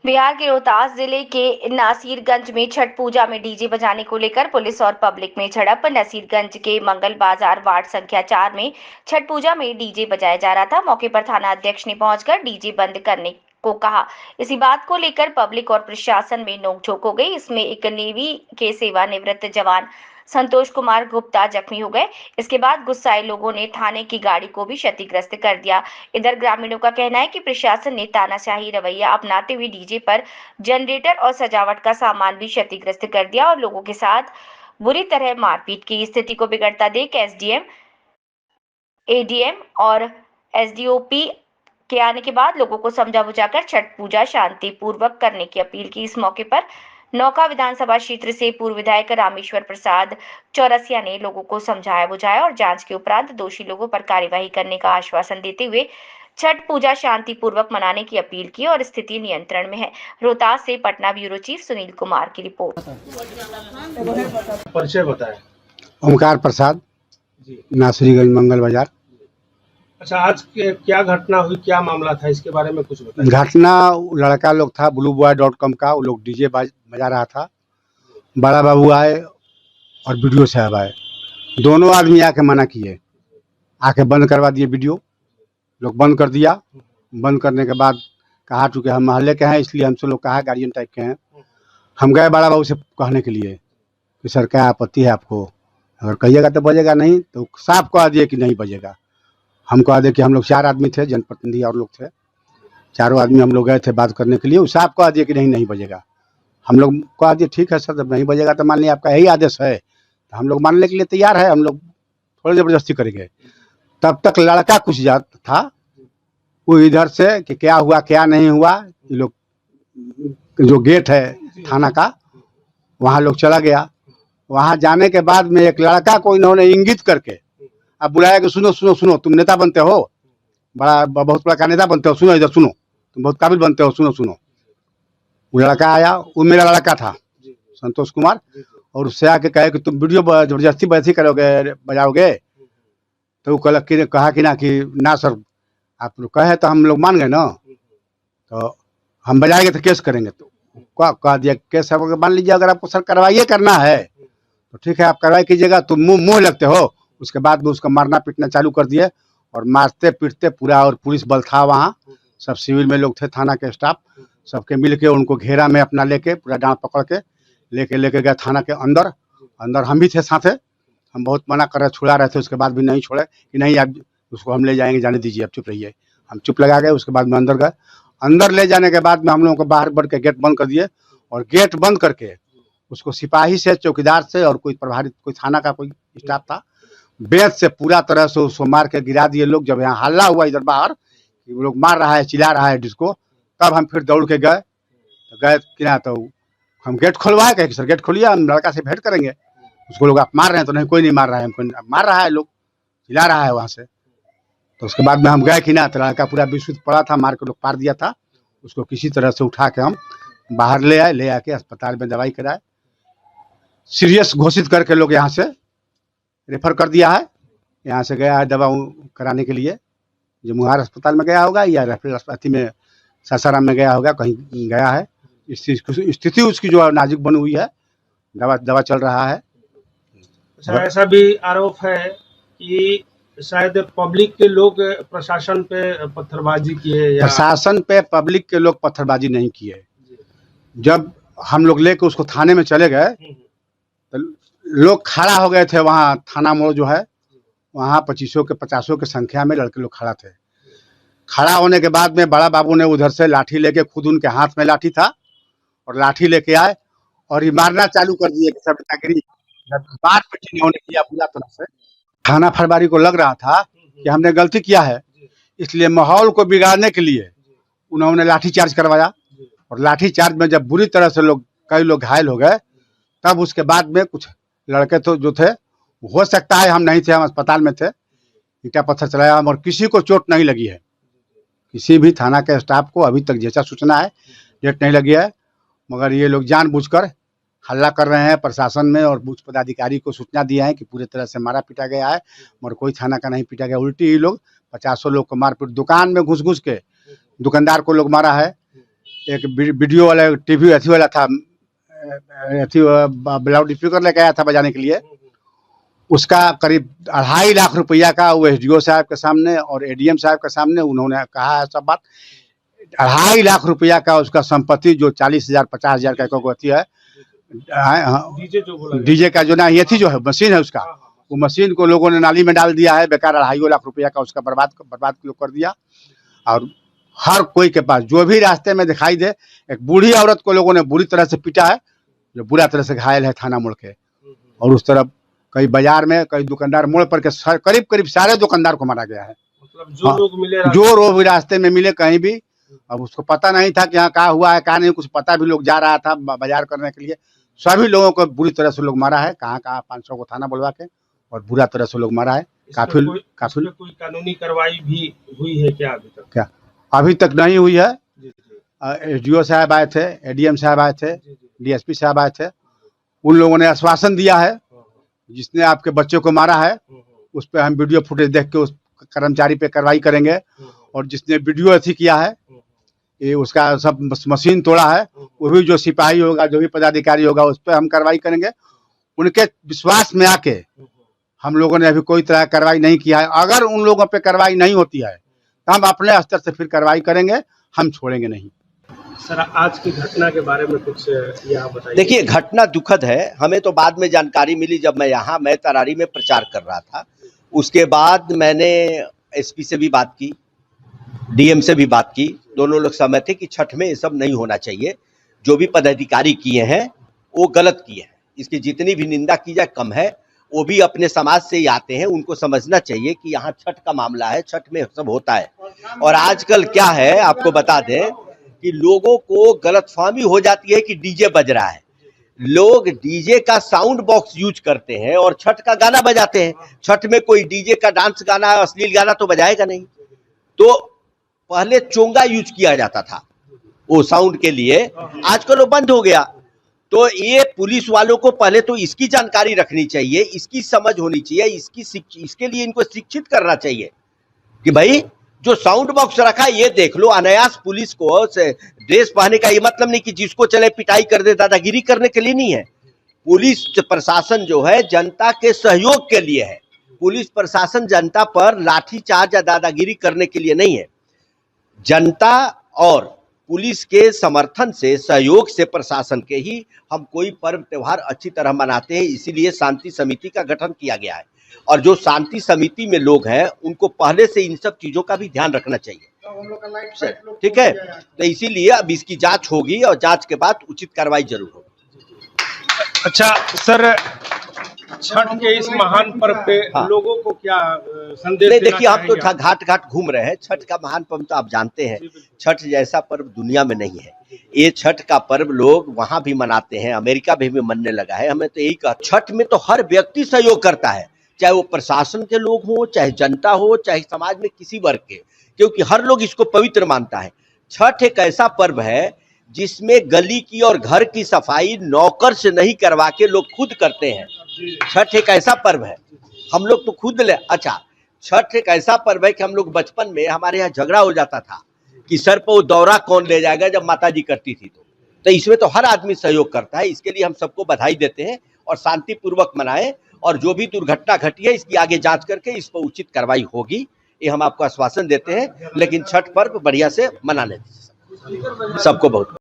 बिहार के रोहतास जिले के नासिरगंज में छठ पूजा में डीजे बजाने को लेकर पुलिस और पब्लिक में झड़प। नासिरगंज के मंगल बाजार वार्ड संख्या 4 में छठ पूजा में डीजे बजाया जा रहा था। मौके पर थाना अध्यक्ष ने पहुंचकर डीजे बंद करने को कहा। इसी बात को लेकर पब्लिक और प्रशासन में नोकझोंक हो गई। इसमें एक नेवी के सेवानिवृत्त जवान संतोष कुमार गुप्ता जख्मी हो गए। इसके बाद गुस्साए लोगों ने थाने की गाड़ी को भी क्षतिग्रस्त कर दिया। इधर ग्रामीणों का कहना है कि प्रशासन ने तानाशाही रवैया अपनाते हुए डीजे पर जनरेटर और सजावट का सामान भी क्षतिग्रस्त कर दिया और लोगों के साथ बुरी तरह मारपीट की। स्थिति को बिगड़ता देख एसडीएम, एडीएम और एसडीओपी के आने के बाद लोगों को समझा बुझाकर छठ पूजा शांतिपूर्वक करने की अपील की। इस मौके पर नौका विधानसभा क्षेत्र से पूर्व विधायक रामेश्वर प्रसाद चौरसिया ने लोगों को समझाया बुझाया और जांच के उपरांत दोषी लोगों पर कार्यवाही करने का आश्वासन देते हुए छठ पूजा शांतिपूर्वक मनाने की अपील की और स्थिति नियंत्रण में है। रोहतास से पटना ब्यूरो चीफ सुनील कुमार की रिपोर्ट। परिचय बताएं। ओमकार प्रसाद जी। नासिरगंज मंगल बाजार। अच्छा, आज क्या घटना हुई, क्या मामला था, इसके बारे में कुछ बताइए। घटना लड़का लोग था blueboy.com का, वो लोग डीजे बजा रहा था। बड़ा बाबू आए और वीडियो साहब आए, दोनों आदमी आके मना किए, आके बंद करवा दिए। वीडियो लोग बंद कर दिया। बंद करने के बाद कहा चूँकि हम मोहल्ले के हैं इसलिए हमसे लोग कहा गार्जियन टाइप के हैं। हम गए बड़ा बाबू से कहने के लिए कि सर क्या आपत्ति है आपको, अगर कहिएगा तो बजेगा, नहीं तो साफ कह दिए कि नहीं बजेगा। हम कह दे कि हम लोग 4 आदमी थे, जनप्रतिनिधि और लोग थे, चारों आदमी हम लोग गए थे बात करने के लिए। वो साफ कह दिए कि नहीं बजेगा। हम लोग कह दिए ठीक है सर, जब नहीं बजेगा तो मान लिया आपका यही आदेश है, तो हम लोग मानने के लिए तैयार है। हम लोग थोड़ी ज़बरदस्ती करेंगे। तब तक लड़का कुछ जाता था, वो इधर से कि क्या हुआ क्या नहीं हुआ, ये लोग जो गेट है थाना का वहाँ लोग चला गया। वहाँ जाने के बाद में एक लड़का को इन्होंने इंगित करके अब बुलाया कि सुनो सुनो सुनो, तुम नेता बनते हो, बहुत बड़ा का नेता बनते हो, सुनो इधर सुनो, तुम बहुत काबिल बनते हो, सुनो सुनो। वो लड़का आया, वो मेरा लड़का था संतोष कुमार, और उससे आके कहे कि तुम वीडियो जबरदस्ती वैसी करोगे, बजाओगे। तो वो कहा कि ना सर, आप लोग कहे तो हम लोग मान गए ना, तो हम बजाएंगे तो केस करेंगे। तो कह दिया केस मान लीजिए, अगर आपको सर कार्रवाई करना है तो ठीक है आप कार्रवाई कीजिएगा, तुम मुँह लगते हो। उसके बाद में उसका मारना पीटना चालू कर दिए और मारते पीटते पूरा, और पुलिस बल था वहाँ, सब सिविल में लोग थे, थाना के स्टाफ सबके मिल के उनको घेरा में अपना लेके पूरा डांड पकड़ के लेके गए थाना के अंदर हम भी थे साथे। हम बहुत मना कर रहे, छुड़ा रहे थे, उसके बाद भी नहीं छोड़े कि नहीं आप उसको हम ले जाएंगे, जाने दीजिए, आप चुप रहिए। हम चुप लगा गए। उसके बाद में अंदर गए। अंदर ले जाने के बाद में हम लोगों को बाहर बढ़ के गेट बंद कर दिए, और गेट बंद करके उसको सिपाही से, चौकीदार से और कोई प्रभारी, कोई थाना का कोई स्टाफ था, बेत से पूरा तरह से उसको मार के गिरा दिए लोग। जब यहाँ हल्ला हुआ इधर बाहर कि वो लोग मार रहा है, चिल्ला रहा है डिस्को, तब हम फिर दौड़ के गए कि ना, तो हम गेट खोलवाए, कहे कि सर गेट खोलिए, हम लड़का से भेंट करेंगे। उसको लोग आप मार रहे हैं, तो नहीं कोई नहीं मार रहा है, हमको मार रहा है, लोग चिल्ला रहा है वहाँ से। तो उसके बाद में हम गए कि ना, तो लड़का पूरा विशुद्ध पड़ा था, मार के लोग पार दिया था। उसको किसी तरह से उठा के हम बाहर ले आके अस्पताल में दवाई कराए, सीरियस घोषित करके लोग यहाँ से रेफर कर दिया है। यहाँ से गया है दवा कराने के लिए, जो मुहार अस्पताल में गया होगा या रेफरल अस्पताल में सासाराम में गया होगा, कहीं गया है। स्थिति उसकी जो नाजुक बनी हुई है, दवा चल रहा है। अच्छा, ऐसा भी आरोप है कि शायद पब्लिक के लोग प्रशासन पे पत्थरबाजी किए, या प्रशासन पे पब्लिक के लोग पत्थरबाजी नहीं किए। जब हम लोग लेके उसको थाने में चले गए तो लोग खड़ा हो गए थे वहाँ, थाना मोड़ जो है वहाँ 2500 के 50 के संख्या में लड़के लोग खड़ा थे। खड़ा होने के बाद में बड़ा बाबू ने उधर से लाठी लेके, खुद उनके हाथ में लाठी था, और लाठी लेके आए और ये मारना चालू कर दिए कि सब नेतागिरी बात पे इन्होंने किया पूरा तरह से। थाना फरबारी को लग रहा था कि हमने गलती किया है, इसलिए माहौल को बिगाड़ने के लिए उन्होंने लाठीचार्ज करवाया। और लाठीचार्ज में जब बुरी तरह से कई लोग घायल हो गए, तब उसके बाद में कुछ लड़के तो जो थे, हो सकता है हम नहीं थे, हम अस्पताल में थे, ईंटा पत्थर चलाया हम, और किसी को चोट नहीं लगी है। किसी भी थाना के स्टाफ को अभी तक जैसा सूचना है, चोट नहीं लगी है। मगर ये लोग जानबूझकर हल्ला कर रहे हैं प्रशासन में और उच्च पदाधिकारी को सूचना दिया है कि पूरी तरह से मारा पीटा गया है, मगर कोई थाना का नहीं पीटा गया। उल्टी ही लोग 50 लाख को मारपीट, दुकान में घुस घुस के दुकानदार को लोग मारा है। एक वीडियो वाला टीवी अथी वाला था, लाउड स्पीकर लेके आया था बजाने के लिए, उसका करीब 2.5 लाख रुपया का वो एसडीओ साहब के सामने और एडीएम साहब के सामने उन्होंने कहा है सब बात। 2.5 लाख रुपया का उसका संपत्ति जो 40,000 50,000 का अथी है, डीजे का जो ना ये थी जो है मशीन है उसका, वो मशीन को लोगों ने नाली में डाल दिया है। बेकार 2.5 लाख रुपया का उसका बर्बाद कर दिया। और हर कोई के पास जो भी रास्ते में दिखाई दे, एक बूढ़ी औरत को लोगों ने बुरी तरह से पीटा है, जो बुरा तरह से घायल है थाना मोड़ के। और उस तरफ कई बाजार में कई दुकानदार मोड़ पर के करीब सारे दुकानदार को मारा गया है। मतलब जो लोग रास्ते में मिले कहीं भी, अब उसको पता नहीं था कि यहाँ क्या हुआ है क्या नहीं, कुछ पता भी, लोग जा रहा था बाजार करने के लिए, सभी लोगों को बुरी तरह से लोग मारा है। कहाँ 500 को थाना बुलवा के और बुरा तरह से लोग मारा है। काफी कोई कानूनी कार्रवाई भी हुई है क्या अभी तक? क्या अभी तक नहीं हुई है। एसडीओ साहब आए थे, एडीएम साहब आए थे, डीएसपी साहब आए थे, उन लोगों ने आश्वासन दिया है जिसने आपके बच्चे को मारा है उस पर हम वीडियो फुटेज देख के उस कर्मचारी पे कार्रवाई करेंगे। और जिसने वीडियो अथी किया है, ये उसका सब मशीन तोड़ा है, वो भी जो सिपाही होगा, जो भी पदाधिकारी होगा, उस पर हम कार्रवाई करेंगे। उनके विश्वास में आके हम लोगों ने अभी कोई तरह कार्रवाई नहीं किया है। अगर उन लोगों पे कार्रवाई नहीं होती है तो हम अपने स्तर से फिर कार्रवाई करेंगे, हम छोड़ेंगे नहीं। सर, आज की घटना के बारे में कुछ यहाँ बताइए। देखिए, घटना दुखद है। हमें तो बाद में जानकारी मिली जब मैं तरारी में प्रचार कर रहा था। उसके बाद मैंने एसपी से भी बात की, डीएम से भी बात की। दोनों लोग सहमत थे कि छठ में ये सब नहीं होना चाहिए। जो भी पदाधिकारी किए हैं वो गलत किए हैं, इसकी जितनी भी निंदा की जाए कम है। वो भी अपने समाज से ही आते हैं, उनको समझना चाहिए कि यहाँ छठ का मामला है, छठ में सब होता है। और आजकल क्या है आपको बता दें कि लोगों को गलतफहमी हो जाती है कि डीजे बज रहा है। लोग डीजे का साउंड बॉक्स यूज करते हैं और छठ का गाना बजाते हैं। छठ में कोई डीजे का डांस गाना, अश्लील गाना तो बजाएगा नहीं। तो पहले चोंगा यूज किया जाता था वो साउंड के लिए, आजकल वो बंद हो गया। तो ये पुलिस वालों को पहले तो इसकी जानकारी रखनी चाहिए, इसकी समझ होनी चाहिए, इसके लिए इनको शिक्षित करना चाहिए कि भाई जो साउंड बॉक्स रखा है ये देख लो। अनायास पुलिस को ड्रेस पहनने का ये मतलब नहीं कि जिसको चले पिटाई कर दे, दादागिरी करने के लिए नहीं है। पुलिस प्रशासन जो है जनता के सहयोग के लिए है। पुलिस प्रशासन जनता पर लाठीचार्ज या दादागिरी करने के लिए नहीं है। जनता और पुलिस के समर्थन से, सहयोग से, प्रशासन के ही हम कोई पर्व त्योहार अच्छी तरह मनाते हैं। इसीलिए शांति समिति का गठन किया गया है। और जो शांति समिति में लोग हैं उनको पहले से इन सब चीजों का भी ध्यान रखना चाहिए। ठीक है, तो इसीलिए अब इसकी जांच होगी और जांच के बाद उचित कार्रवाई जरूर होगी। अच्छा सर, छठ के इस महान पर्व पे लोगों को क्या संदेश देना देखिए, हम तो चाहेंगे? घाट घाट घूम रहे हैं। छठ का महान पर्व तो आप जानते हैं, छठ जैसा पर्व दुनिया में नहीं है। ये छठ का पर्व लोग वहां भी मनाते हैं, अमेरिका में भी मनने लगा है। हमें तो यही कहा, छठ में तो हर व्यक्ति सहयोग करता है, चाहे वो प्रशासन के लोग हो, चाहे जनता हो, चाहे समाज में किसी वर्ग के, क्योंकि हर लोग इसको पवित्र मानता है। छठ एक ऐसा पर्व है जिसमें गली की और घर की सफाई नौकर से नहीं करवा के लोग खुद करते हैं। छठ एक ऐसा पर्व है, हम लोग तो खुद अच्छा, छठ एक ऐसा पर्व है कि हम लोग बचपन में हमारे यहाँ झगड़ा हो जाता था कि सर पर वो दौरा कौन ले जाएगा, जब माता जी करती थी। तो इसमें तो हर आदमी सहयोग करता है। इसके लिए हम सबको बधाई देते हैं और शांतिपूर्वक मनाएं। और जो भी दुर्घटना घटी है इसकी आगे जांच करके इस पर उचित कार्रवाई होगी, ये हम आपको आश्वासन देते हैं। लेकिन छठ पर्व बढ़िया से मनाने दीजिए सबको। बहुत